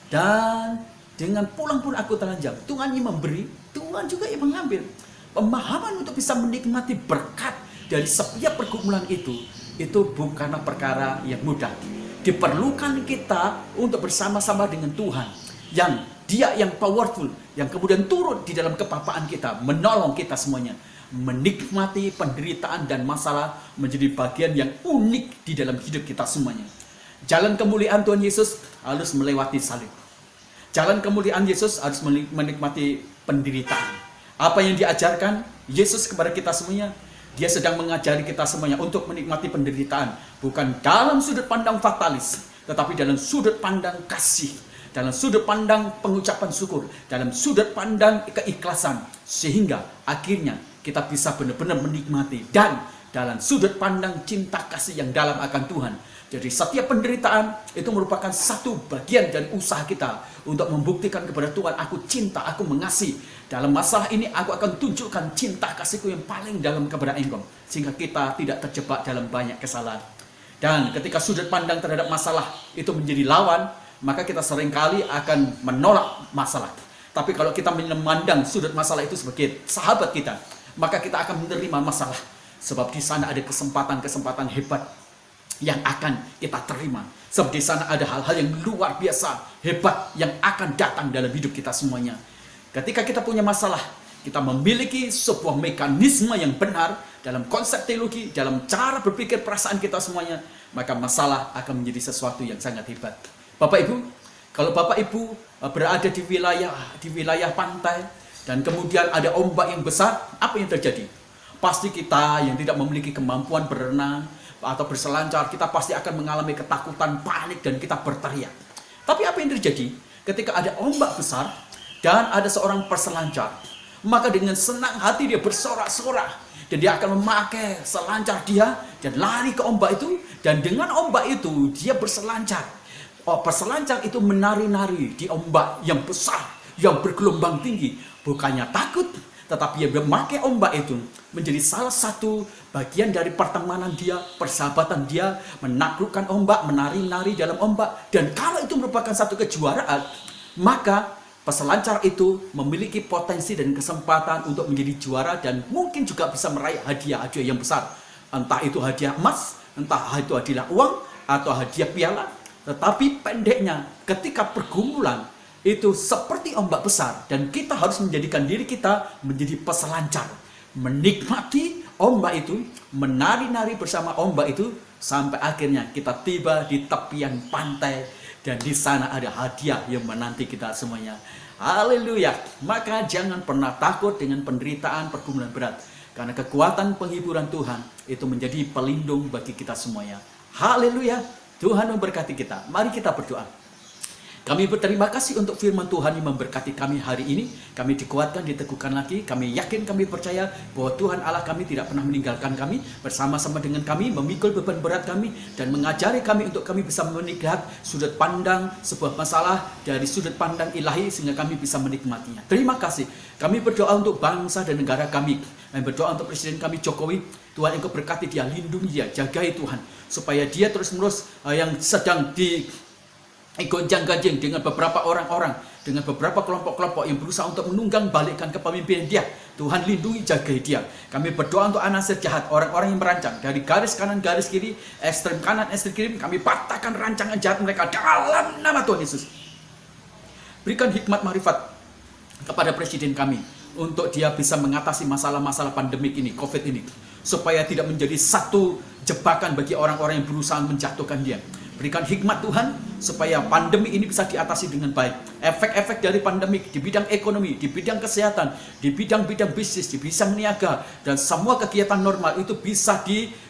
dan dengan pulang pun aku telanjang. Tuhan yang memberi, Tuhan juga yang mengambil. Pemahaman untuk bisa menikmati berkat dari setiap pergumulan itu bukanlah perkara yang mudah. Diperlukan kita untuk bersama-sama dengan Tuhan, yang dia yang powerful, yang kemudian turut di dalam kepapaan kita, menolong kita semuanya, menikmati penderitaan dan masalah menjadi bagian yang unik di dalam hidup kita semuanya. Jalan kemuliaan Tuhan Yesus harus melewati salib. Jalan kemuliaan Yesus harus menikmati penderitaan. Apa yang diajarkan Yesus kepada kita semuanya, Dia sedang mengajari kita semuanya untuk menikmati penderitaan. Bukan dalam sudut pandang fatalis, tetapi dalam sudut pandang kasih, dalam sudut pandang pengucapan syukur, dalam sudut pandang keikhlasan. Sehingga akhirnya kita bisa benar-benar menikmati, dan dalam sudut pandang cinta kasih yang dalam akan Tuhan. Jadi setiap penderitaan itu merupakan satu bagian dari usaha kita untuk membuktikan kepada Tuhan, aku cinta, aku mengasihi. Dalam masalah ini aku akan tunjukkan cinta kasihku yang paling dalam kepada engkau. Sehingga kita tidak terjebak dalam banyak kesalahan. Dan ketika sudut pandang terhadap masalah itu menjadi lawan, maka kita seringkali akan menolak masalah. Tapi kalau kita memandang sudut masalah itu sebagai sahabat kita, maka kita akan menerima masalah. Sebab di sana ada kesempatan-kesempatan hebat yang akan kita terima. Sebab di sana ada hal-hal yang luar biasa, hebat yang akan datang dalam hidup kita semuanya. Ketika kita punya masalah, kita memiliki sebuah mekanisme yang benar dalam konsep teologi, dalam cara berpikir perasaan kita semuanya, maka masalah akan menjadi sesuatu yang sangat hebat. Bapak Ibu, kalau Bapak Ibu berada di wilayah pantai dan kemudian ada ombak yang besar, apa yang terjadi? Pasti kita yang tidak memiliki kemampuan berenang atau berselancar, kita pasti akan mengalami ketakutan, panik, dan kita berteriak. Tapi apa yang terjadi ketika ada ombak besar dan ada seorang perselancar? Maka dengan senang hati dia bersorak-sorak, dan dia akan memakai selancar dia dan lari ke ombak itu, dan dengan ombak itu dia berselancar. Peselancar itu menari-nari di ombak yang besar, yang bergelombang tinggi. Bukannya takut, tetapi dia memakai ombak itu menjadi salah satu bagian dari pertemanan dia, persahabatan dia, menaklukkan ombak, menari-nari dalam ombak. Dan kalau itu merupakan satu kejuaraan, maka peselancar itu memiliki potensi dan kesempatan untuk menjadi juara, dan mungkin juga bisa meraih hadiah-hadiah yang besar. Entah itu hadiah emas, entah itu hadiah uang, atau hadiah piala. Tetapi pendeknya, ketika pergumulan itu seperti ombak besar, dan kita harus menjadikan diri kita menjadi peselancar, menikmati ombak itu, menari-nari bersama ombak itu, sampai akhirnya kita tiba di tepian pantai, dan di sana ada hadiah yang menanti kita semuanya. Haleluya. Maka jangan pernah takut dengan penderitaan, pergumulan berat, karena kekuatan penghiburan Tuhan itu menjadi pelindung bagi kita semuanya. Haleluya. Tuhan memberkati kita. Mari kita berdoa. Kami berterima kasih untuk firman Tuhan yang memberkati kami hari ini. Kami dikuatkan, diteguhkan lagi. Kami yakin, kami percaya bahwa Tuhan Allah kami tidak pernah meninggalkan kami. Bersama-sama dengan kami, memikul beban berat kami, dan mengajari kami untuk kami bisa melihat sudut pandang sebuah masalah dari sudut pandang ilahi, sehingga kami bisa menikmatinya. Terima kasih. Kami berdoa untuk bangsa dan negara kami. Kami berdoa untuk Presiden kami Jokowi. Tuhan, Engkau berkati dia, lindungi dia, jagai Tuhan, supaya dia terus-menerus yang sedang digonjang-ganjing dengan beberapa orang-orang, dengan beberapa kelompok-kelompok yang berusaha untuk menunggang balikkan kepemimpinan dia. Tuhan, lindungi, jagai dia. Kami berdoa untuk anasir jahat, orang-orang yang merancang dari garis kanan, garis kiri, ekstrem kanan, ekstrem kiri. Kami patahkan rancangan jahat mereka dalam nama Tuhan Yesus. Berikan hikmat marifat kepada Presiden kami untuk dia bisa mengatasi masalah-masalah pandemik ini, COVID ini, supaya tidak menjadi satu jebakan bagi orang-orang yang berusaha menjatuhkan dia. Berikan hikmat Tuhan supaya pandemi ini bisa diatasi dengan baik. Efek-efek dari pandemik di bidang ekonomi, di bidang kesehatan, di bidang-bidang bisnis, di bidang niaga, dan semua kegiatan normal itu bisa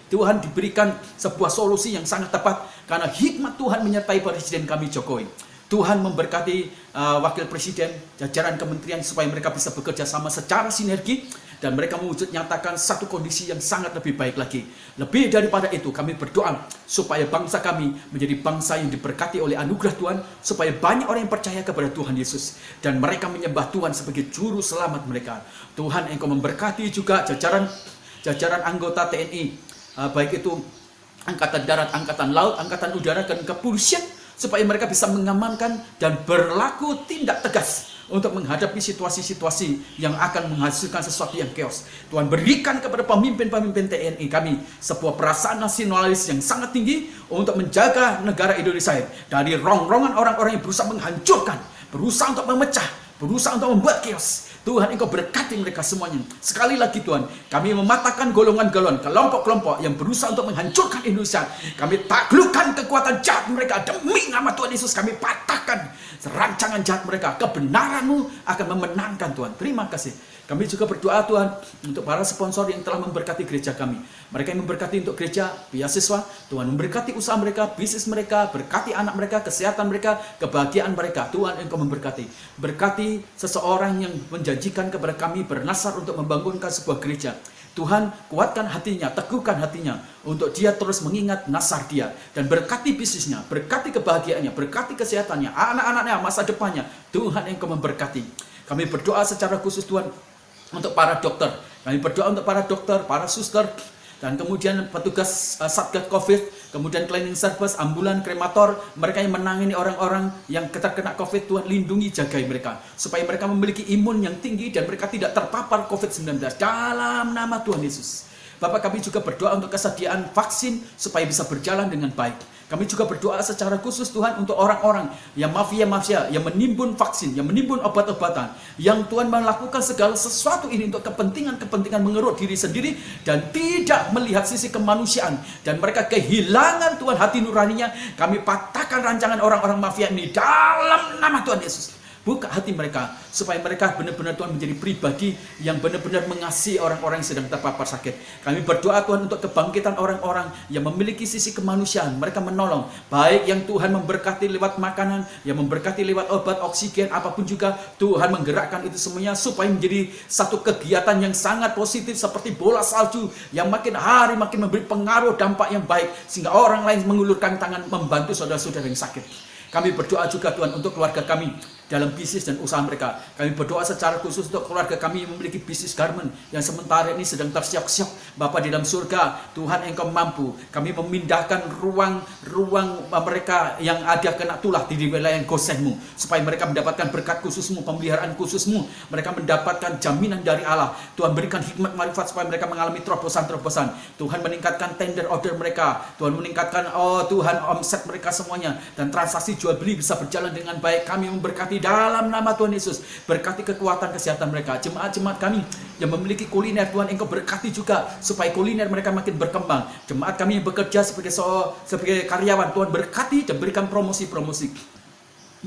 Tuhan diberikan sebuah solusi yang sangat tepat, karena hikmat Tuhan menyertai Presiden kami Jokowi. Tuhan memberkati Wakil Presiden, jajaran kementerian, supaya mereka bisa bekerja sama secara sinergi, dan mereka mewujud nyatakan satu kondisi yang sangat lebih baik lagi. Lebih daripada itu, kami berdoa supaya bangsa kami menjadi bangsa yang diberkati oleh anugerah Tuhan, supaya banyak orang yang percaya kepada Tuhan Yesus, dan mereka menyembah Tuhan sebagai juru selamat mereka. Tuhan, Engkau memberkati juga jajaran anggota TNI, baik itu Angkatan Darat, Angkatan Laut, Angkatan Udara, dan kepolisian, supaya mereka bisa mengamankan dan berlaku tindak tegas untuk menghadapi situasi-situasi yang akan menghasilkan sesuatu yang chaos. Tuhan, berikan kepada pemimpin-pemimpin TNI kami sebuah perasaan nasionalis yang sangat tinggi untuk menjaga negara Indonesia dari rongrongan orang-orang yang berusaha menghancurkan, berusaha untuk memecah, berusaha untuk membuat chaos. Tuhan Engkau berkati mereka semuanya. Sekali lagi Tuhan, kami mematahkan golongan-golongan, kelompok-kelompok yang berusaha untuk menghancurkan Indonesia. Kami taklukkan kekuatan jahat mereka. Demi nama Tuhan Yesus kami patahkan rancangan jahat mereka. Kebenaran-Mu akan memenangkan Tuhan. Terima kasih. Kami juga berdoa Tuhan untuk para sponsor yang telah memberkati gereja kami. Mereka yang memberkati untuk gereja, beasiswa, Tuhan memberkati usaha mereka, bisnis mereka, berkati anak mereka, kesehatan mereka, kebahagiaan mereka. Tuhan Engkau memberkati. Berkati seseorang yang menjanjikan kepada kami bernasar untuk membangunkan sebuah gereja. Tuhan kuatkan hatinya, teguhkan hatinya untuk dia terus mengingat nasar dia. Dan berkati bisnisnya, berkati kebahagiaannya, berkati kesehatannya, anak-anaknya, masa depannya. Tuhan Engkau memberkati. Kami berdoa secara khusus Tuhan untuk para dokter. Kami berdoa untuk para dokter, para suster, dan kemudian petugas Satgas COVID, kemudian cleaning service, ambulan, kremator, mereka yang menangani orang-orang yang terkena COVID, Tuhan lindungi, jagai mereka, supaya mereka memiliki imun yang tinggi dan mereka tidak terpapar COVID-19 dalam nama Tuhan Yesus. Bapak, kami juga berdoa untuk kesediaan vaksin supaya bisa berjalan dengan baik. Kami juga berdoa secara khusus Tuhan untuk orang-orang yang mafia-mafia, yang menimbun vaksin, yang menimbun obat-obatan, yang Tuhan melakukan segala sesuatu ini untuk kepentingan-kepentingan mengeruk diri sendiri dan tidak melihat sisi kemanusiaan, dan mereka kehilangan Tuhan hati nuraninya. Kami patahkan rancangan orang-orang mafia ini dalam nama Tuhan Yesus. Buka hati mereka supaya mereka benar-benar Tuhan menjadi pribadi yang benar-benar mengasihi orang-orang yang sedang terpapar sakit. Kami berdoa Tuhan untuk kebangkitan orang-orang yang memiliki sisi kemanusiaan. Mereka menolong, baik yang Tuhan memberkati lewat makanan, yang memberkati lewat obat, oksigen, apapun juga. Tuhan menggerakkan itu semuanya supaya menjadi satu kegiatan yang sangat positif seperti bola salju yang makin hari makin memberi pengaruh dampak yang baik sehingga orang lain mengulurkan tangan membantu saudara-saudara yang sakit. Kami berdoa juga Tuhan untuk keluarga kami dalam bisnis dan usaha mereka. Kami berdoa secara khusus untuk keluarga kami yang memiliki bisnis garment yang sementara ini sedang tersiok-siok. Bapa di dalam surga, Tuhan Engkau mampu. Kami memindahkan ruang mereka yang ada kena tulah di wilayah Gosen-Mu, supaya mereka mendapatkan berkat khusus-Mu, pemeliharaan khusus-Mu. Mereka mendapatkan jaminan dari Allah. Tuhan berikan hikmat marifat supaya mereka mengalami terobosan-terobosan. Tuhan meningkatkan tender order mereka. Tuhan meningkatkan Tuhan omset mereka semuanya, dan transaksi jual beli bisa berjalan dengan baik. Kami memberkati dalam nama Tuhan Yesus. Berkati kekuatan kesehatan mereka. Jemaat-jemaat kami yang memiliki kuliner, Tuhan Engkau berkati juga supaya kuliner mereka makin berkembang. Jemaat kami yang bekerja sebagai karyawan, Tuhan berkati dan berikan promosi-promosi.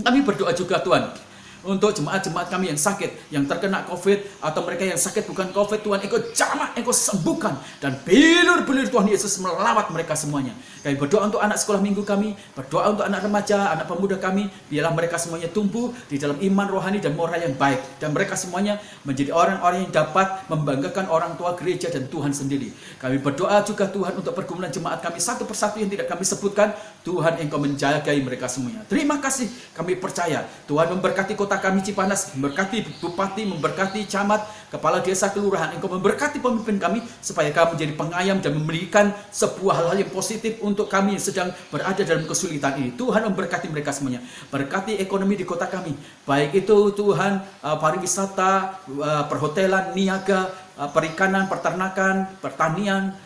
Kami berdoa juga Tuhan untuk jemaat-jemaat kami yang sakit, yang terkena COVID, atau mereka yang sakit bukan COVID, Tuhan Engkau jamah, Engkau sembuhkan, dan bilur-bilur Tuhan Yesus melawat mereka semuanya. Kami berdoa untuk anak sekolah minggu kami, berdoa untuk anak remaja, anak pemuda kami, biarlah mereka semuanya tumbuh di dalam iman rohani dan moral yang baik, dan mereka semuanya menjadi orang-orang yang dapat membanggakan orang tua, gereja, dan Tuhan sendiri. Kami berdoa juga Tuhan untuk pergumulan jemaat kami satu persatu yang tidak kami sebutkan. Tuhan Engkau menjagai mereka semuanya. Terima kasih, kami percaya Tuhan memberkati kota kami Cipanas, memberkati bupati, memberkati camat, kepala desa, kelurahan. Engkau memberkati pemimpin kami supaya kami menjadi pengayam dan memberikan sebuah hal-hal yang positif untuk kami yang sedang berada dalam kesulitan ini. Tuhan memberkati mereka semuanya. Berkati ekonomi di kota kami, baik itu Tuhan pariwisata, perhotelan, niaga, perikanan, peternakan, pertanian,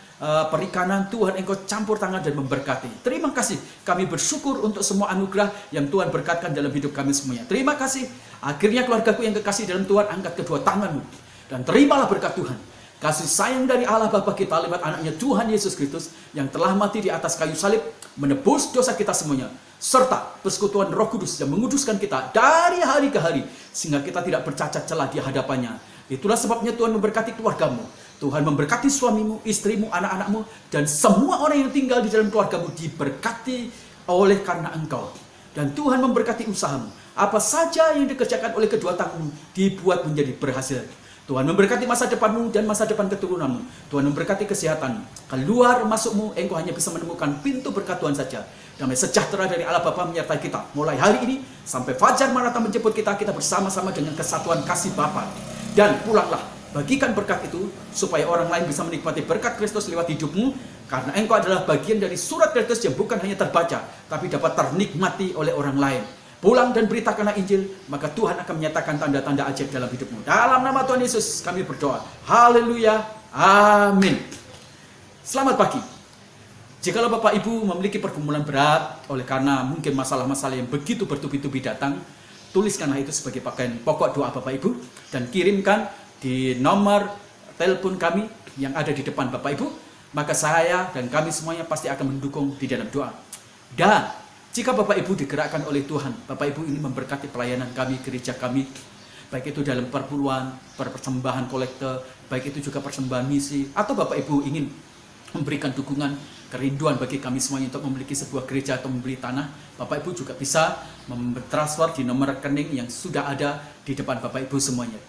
perikanan. Tuhan Engkau campur tangan dan memberkati. Terima kasih, kami bersyukur untuk semua anugerah yang Tuhan berkatkan dalam hidup kami semuanya. Terima kasih. Akhirnya keluargaku yang kekasih dalam Tuhan, angkat kedua tanganmu dan terimalah berkat Tuhan. Kasih sayang dari Allah Bapa kita lewat anaknya Tuhan Yesus Kristus yang telah mati di atas kayu salib, menebus dosa kita semuanya, serta persekutuan Roh Kudus yang menguduskan kita dari hari ke hari sehingga kita tidak bercacat celah di hadapannya. Itulah sebabnya Tuhan memberkati keluargamu. Tuhan memberkati suamimu, istrimu, anak-anakmu, dan semua orang yang tinggal di dalam keluargamu diberkati oleh karena Engkau. Dan Tuhan memberkati usahamu. Apa saja yang dikerjakan oleh kedua tanganmu dibuat menjadi berhasil. Tuhan memberkati masa depanmu dan masa depan keturunanmu. Tuhan memberkati kesehatanmu. Keluar masukmu, engkau hanya bisa menemukan pintu berkat Tuhan saja. Damai sejahtera dari Allah Bapa menyertai kita. Mulai hari ini sampai fajar Maranatha menjemput kita, kita bersama-sama dengan kesatuan kasih Bapa. Dan pulanglah, bagikan berkat itu supaya orang lain bisa menikmati berkat Kristus lewat hidupmu, karena engkau adalah bagian dari surat Kristus yang bukan hanya terbaca, tapi dapat ternikmati oleh orang lain. Pulang dan beritakanlah Injil, maka Tuhan akan menyatakan tanda-tanda ajaib dalam hidupmu. Dalam nama Tuhan Yesus kami berdoa. Haleluya. Amin. Selamat pagi. Jikalau Bapak Ibu memiliki pergumulan berat oleh karena mungkin masalah-masalah yang begitu bertubi-tubi datang, tuliskanlah itu sebagai pakaian pokok doa Bapak Ibu dan kirimkan di nomor telepon kami yang ada di depan Bapak Ibu. Maka saya dan kami semuanya pasti akan mendukung di dalam doa. Dan jika Bapak Ibu digerakkan oleh Tuhan, Bapak Ibu ini memberkati pelayanan kami, gereja kami, baik itu dalam perpuluhan, persembahan kolekte, baik itu juga persembahan misi, atau Bapak Ibu ingin memberikan dukungan, kerinduan bagi kami semuanya untuk memiliki sebuah gereja atau membeli tanah, Bapak Ibu juga bisa mentransfer di nomor rekening yang sudah ada di depan Bapak Ibu semuanya.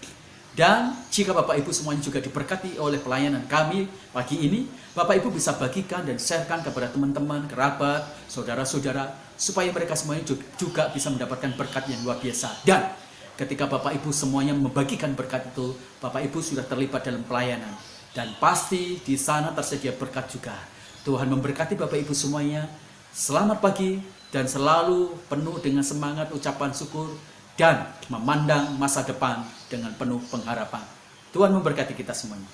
Dan jika Bapak Ibu semuanya juga diberkati oleh pelayanan kami pagi ini, Bapak Ibu bisa bagikan dan sharekan kepada teman-teman, kerabat, saudara-saudara, supaya mereka semuanya juga bisa mendapatkan berkat yang luar biasa. Dan ketika Bapak Ibu semuanya membagikan berkat itu, Bapak Ibu sudah terlibat dalam pelayanan. Dan pasti di sana tersedia berkat juga. Tuhan memberkati Bapak Ibu semuanya. Selamat pagi dan selalu penuh dengan semangat ucapan syukur dan memandang masa depan dengan penuh pengharapan. Tuhan memberkati kita semuanya.